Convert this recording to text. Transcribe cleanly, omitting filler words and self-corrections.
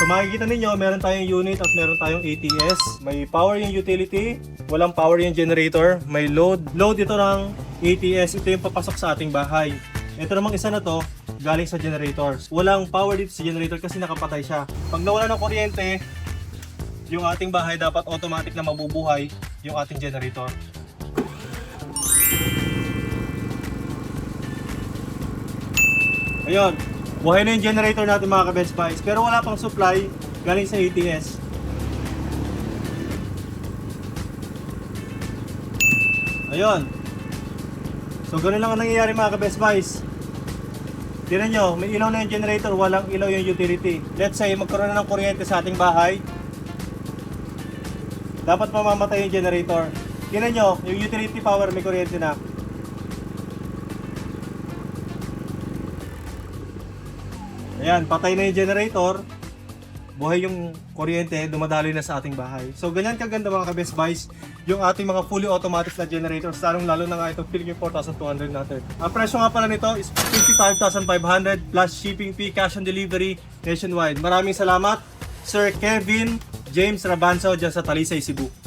So makikita ninyo, meron tayong unit at meron tayong ATS. May power yung utility, walang power yung generator, may load. Load ito ng ATS, ito yung papasok sa ating bahay. Ito namang isa na to, galing sa generator. Walang power dito sa generator kasi nakapatay siya. Pag nawala ng kuryente, yung ating bahay dapat automatic na mabubuhay yung ating generator. Ayun, buhay na yung generator natin mga ka-Best Buys, pero wala pang supply galing sa ATS. Ayun. So ganun lang ang nangyayari mga ka-Best Buys. Tignan nyo, may ilaw na yung generator, walang ilaw yung utility. Let's say magkaroon na ng kuryente sa ating bahay, dapat mamamatay yung generator. Tignan nyo, yung utility power may kuryente na. Ayan, patay na yung generator, buhay yung kuryente, dumadaloy na sa ating bahay. So ganyan kaganda mga ka-Best Buys yung ating mga fully automatic na generators, lalo na nga itong Philippine 4200 natin. Ang presyo nga pala nito is 55,500 plus shipping fee, cash on delivery nationwide. Maraming salamat Sir Kevin James Rabanzo dyan sa Talisay, Cebu.